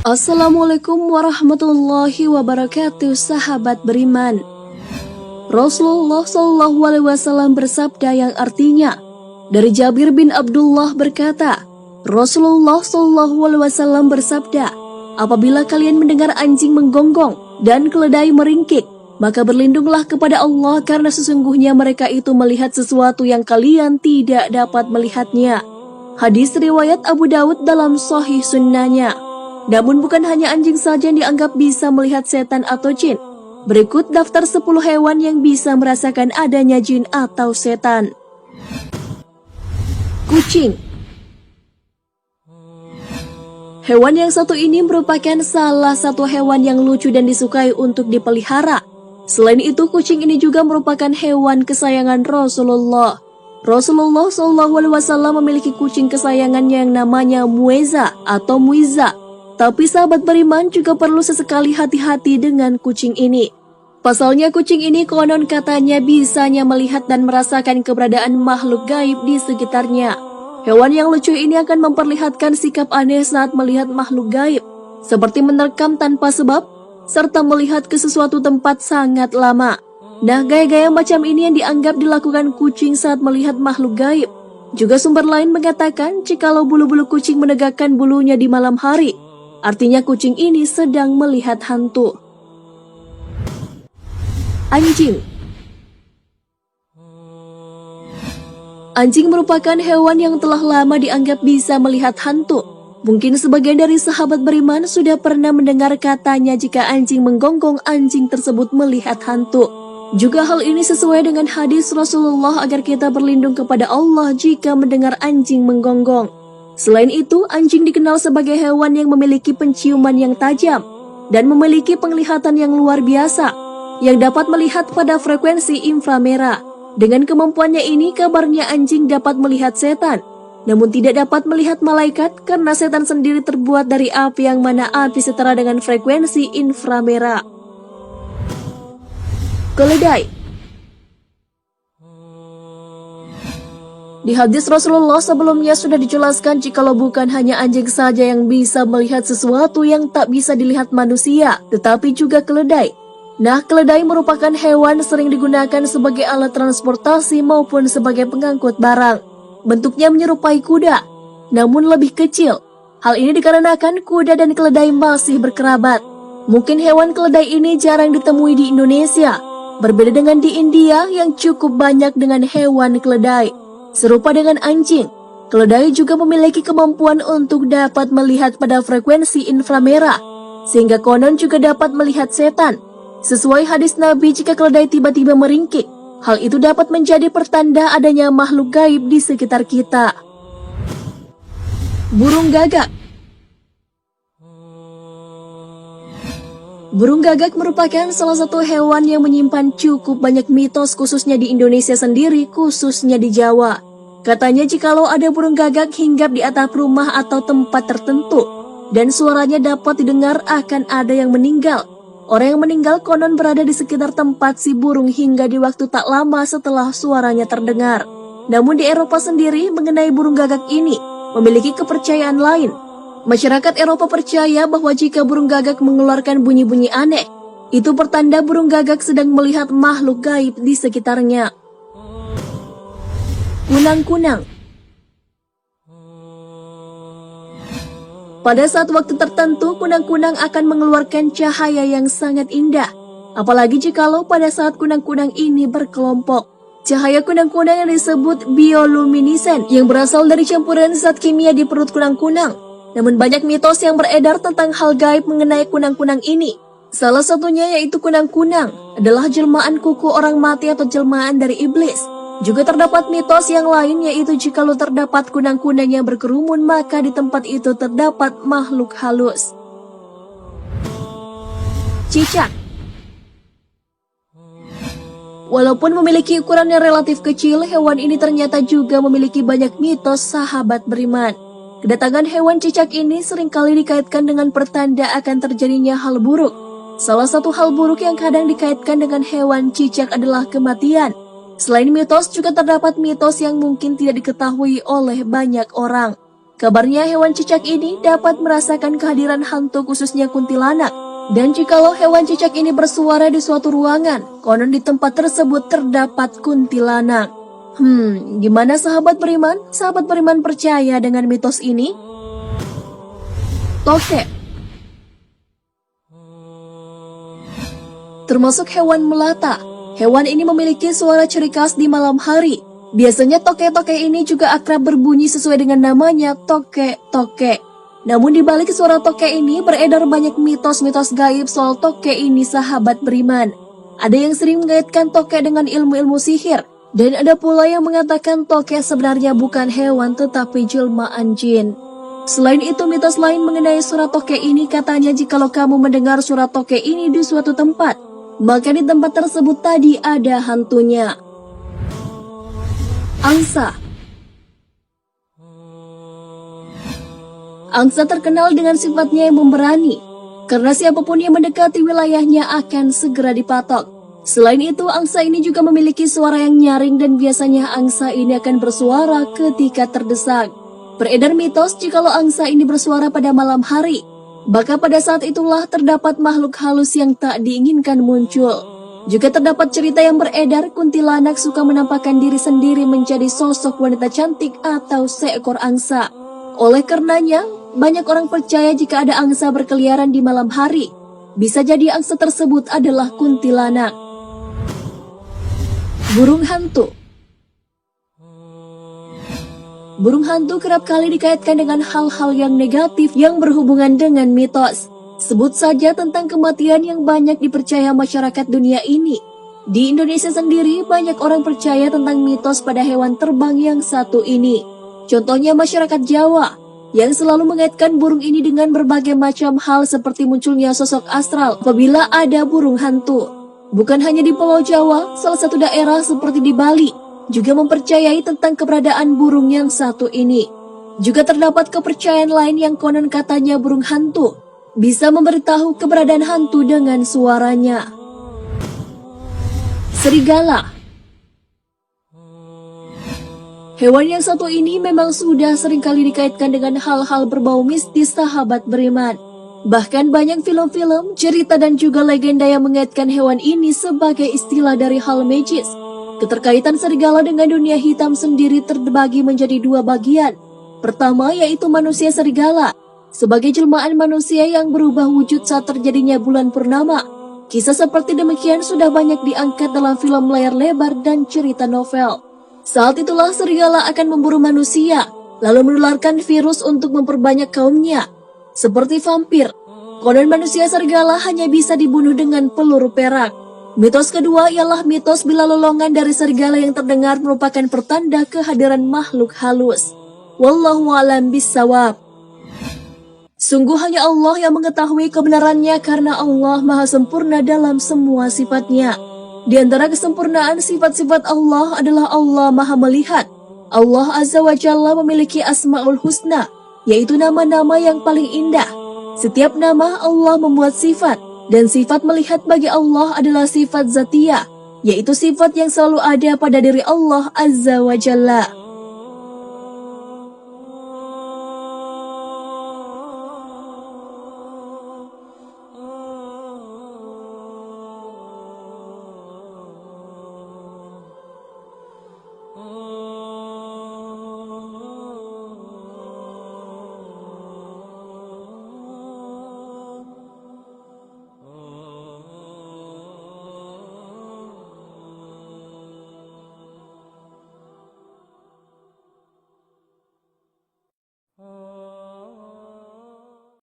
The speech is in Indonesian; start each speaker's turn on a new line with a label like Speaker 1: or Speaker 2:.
Speaker 1: Assalamualaikum warahmatullahi wabarakatuh, sahabat beriman. Rasulullah SAW bersabda yang artinya, dari Jabir bin Abdullah berkata, Rasulullah SAW bersabda, apabila kalian mendengar anjing menggonggong dan keledai meringkik, maka berlindunglah kepada Allah karena sesungguhnya mereka itu melihat sesuatu yang kalian tidak dapat melihatnya. Hadis riwayat Abu Daud dalam Sahih Sunnahnya. Namun bukan hanya anjing saja yang dianggap bisa melihat setan atau jin. Berikut daftar 10 hewan yang bisa merasakan adanya jin atau setan. Kucing. Hewan yang satu ini merupakan salah satu hewan yang lucu dan disukai untuk dipelihara. Selain itu, kucing ini juga merupakan hewan kesayangan Rasulullah. Rasulullah SAW memiliki kucing kesayangannya yang namanya Mueza atau Muiza. Tapi sahabat beriman juga perlu sesekali hati-hati dengan kucing ini. Pasalnya kucing ini konon katanya bisanya melihat dan merasakan keberadaan makhluk gaib di sekitarnya. Hewan yang lucu ini akan memperlihatkan sikap aneh saat melihat makhluk gaib, seperti menerkam tanpa sebab, serta melihat ke sesuatu tempat sangat lama. Nah, gaya-gaya macam ini yang dianggap dilakukan kucing saat melihat makhluk gaib. Juga sumber lain mengatakan jikalau bulu-bulu kucing menegakkan bulunya di malam hari, artinya kucing ini sedang melihat hantu. Anjing. Anjing merupakan hewan yang telah lama dianggap bisa melihat hantu. Mungkin sebagian dari sahabat beriman sudah pernah mendengar katanya jika anjing menggonggong, anjing tersebut melihat hantu. Juga hal ini sesuai dengan hadis Rasulullah agar kita berlindung kepada Allah jika mendengar anjing menggonggong. Selain itu, anjing dikenal sebagai hewan yang memiliki penciuman yang tajam dan memiliki penglihatan yang luar biasa, yang dapat melihat pada frekuensi inframerah. Dengan kemampuannya ini, kabarnya anjing dapat melihat setan, namun tidak dapat melihat malaikat karena setan sendiri terbuat dari api yang mana api setara dengan frekuensi inframerah. Keledai. Di hadis Rasulullah sebelumnya sudah dijelaskan jikalau bukan hanya anjing saja yang bisa melihat sesuatu yang tak bisa dilihat manusia, tetapi juga keledai. Nah, keledai merupakan hewan sering digunakan sebagai alat transportasi maupun sebagai pengangkut barang. Bentuknya menyerupai kuda, namun lebih kecil. Hal ini dikarenakan kuda dan keledai masih berkerabat. Mungkin hewan keledai ini jarang ditemui di Indonesia, berbeda dengan di India yang cukup banyak dengan hewan keledai. Serupa dengan anjing, keledai juga memiliki kemampuan untuk dapat melihat pada frekuensi inframerah, sehingga konon juga dapat melihat setan. Sesuai hadis Nabi, jika keledai tiba-tiba meringkik, hal itu dapat menjadi pertanda adanya makhluk gaib di sekitar kita. Burung gagak. Burung gagak merupakan salah satu hewan yang menyimpan cukup banyak mitos khususnya di Indonesia sendiri, khususnya di Jawa. Katanya jikalau ada burung gagak hinggap di atap rumah atau tempat tertentu, dan suaranya dapat didengar, akan ada yang meninggal. Orang yang meninggal konon berada di sekitar tempat si burung hingga di waktu tak lama setelah suaranya terdengar. Namun di Eropa sendiri mengenai burung gagak ini memiliki kepercayaan lain. Masyarakat Eropa percaya bahwa jika burung gagak mengeluarkan bunyi-bunyi aneh, itu pertanda burung gagak sedang melihat makhluk gaib di sekitarnya. Kunang-kunang. Pada saat waktu tertentu, kunang-kunang akan mengeluarkan cahaya yang sangat indah. Apalagi jikalau pada saat kunang-kunang ini berkelompok. Cahaya kunang-kunang yang disebut bioluminescent yang berasal dari campuran zat kimia di perut kunang-kunang. Namun banyak mitos yang beredar tentang hal gaib mengenai kunang-kunang ini. Salah satunya yaitu kunang-kunang adalah jelmaan kuku orang mati atau jelmaan dari iblis. Juga terdapat mitos yang lain yaitu jikalau terdapat kunang-kunang yang berkerumun, maka di tempat itu terdapat makhluk halus. Cicak. Walaupun memiliki ukuran yang relatif kecil, hewan ini ternyata juga memiliki banyak mitos, sahabat beriman. Kedatangan hewan cicak ini seringkali dikaitkan dengan pertanda akan terjadinya hal buruk. Salah satu hal buruk yang kadang dikaitkan dengan hewan cicak adalah kematian. Selain mitos, juga terdapat mitos yang mungkin tidak diketahui oleh banyak orang. Kabarnya hewan cicak ini dapat merasakan kehadiran hantu khususnya kuntilanak. Dan jikalau hewan cicak ini bersuara di suatu ruangan, konon di tempat tersebut terdapat kuntilanak. Gimana sahabat beriman? Sahabat beriman percaya dengan mitos ini? Tokek termasuk hewan melata. Hewan ini memiliki suara ciri khas di malam hari. Biasanya tokek-tokek ini juga akrab berbunyi sesuai dengan namanya, tokek-tokek. Namun di balik suara tokek ini beredar banyak mitos-mitos gaib soal tokek ini sahabat beriman. Ada yang sering mengaitkan tokek dengan ilmu-ilmu sihir. Dan ada pula yang mengatakan tokek sebenarnya bukan hewan tetapi jelmaan jin. Selain itu mitos lain mengenai suara tokek ini katanya jikalau kamu mendengar suara tokek ini di suatu tempat, maka di tempat tersebut tadi ada hantunya. Angsa. Angsa terkenal dengan sifatnya yang memberani, karena siapapun yang mendekati wilayahnya akan segera dipatok. Selain itu, angsa ini juga memiliki suara yang nyaring dan biasanya angsa ini akan bersuara ketika terdesak. Beredar mitos jikalau angsa ini bersuara pada malam hari, maka pada saat itulah terdapat makhluk halus yang tak diinginkan muncul. Juga terdapat cerita yang beredar kuntilanak suka menampakkan diri sendiri menjadi sosok wanita cantik atau seekor angsa. Oleh karenanya, banyak orang percaya jika ada angsa berkeliaran di malam hari, bisa jadi angsa tersebut adalah kuntilanak. Burung hantu. Burung hantu kerap kali dikaitkan dengan hal-hal yang negatif yang berhubungan dengan mitos. Sebut saja tentang kematian yang banyak dipercaya masyarakat dunia ini. Di Indonesia sendiri banyak orang percaya tentang mitos pada hewan terbang yang satu ini. Contohnya masyarakat Jawa yang selalu mengaitkan burung ini dengan berbagai macam hal seperti munculnya sosok astral apabila ada burung hantu. Bukan hanya di Pulau Jawa, salah satu daerah seperti di Bali juga mempercayai tentang keberadaan burung yang satu ini. Juga terdapat kepercayaan lain yang konon katanya burung hantu bisa memberitahu keberadaan hantu dengan suaranya. Serigala. Hewan yang satu ini memang sudah seringkali dikaitkan dengan hal-hal berbau mistis sahabat beriman. Bahkan banyak film-film, cerita dan juga legenda yang mengaitkan hewan ini sebagai istilah dari hal magis. Keterkaitan serigala dengan dunia hitam sendiri terbagi menjadi dua bagian. Pertama yaitu manusia serigala, sebagai jelmaan manusia yang berubah wujud saat terjadinya bulan purnama. Kisah seperti demikian sudah banyak diangkat dalam film layar lebar dan cerita novel. Saat itulah serigala akan memburu manusia, lalu menularkan virus untuk memperbanyak kaumnya. Seperti vampir, konon manusia serigala hanya bisa dibunuh dengan peluru perak. Mitos kedua ialah mitos bila lolongan dari serigala yang terdengar merupakan pertanda kehadiran makhluk halus. Wallahu a'lam bishawab. Sungguh hanya Allah yang mengetahui kebenarannya karena Allah maha sempurna dalam semua sifatnya. Di antara kesempurnaan sifat-sifat Allah adalah Allah maha melihat. Allah Azza wa Jalla memiliki Asma'ul Husna, yaitu nama-nama yang paling indah. Setiap nama Allah membuat sifat, dan sifat melihat bagi Allah adalah sifat zatiyah, yaitu sifat yang selalu ada pada diri Allah Azza wa Jalla.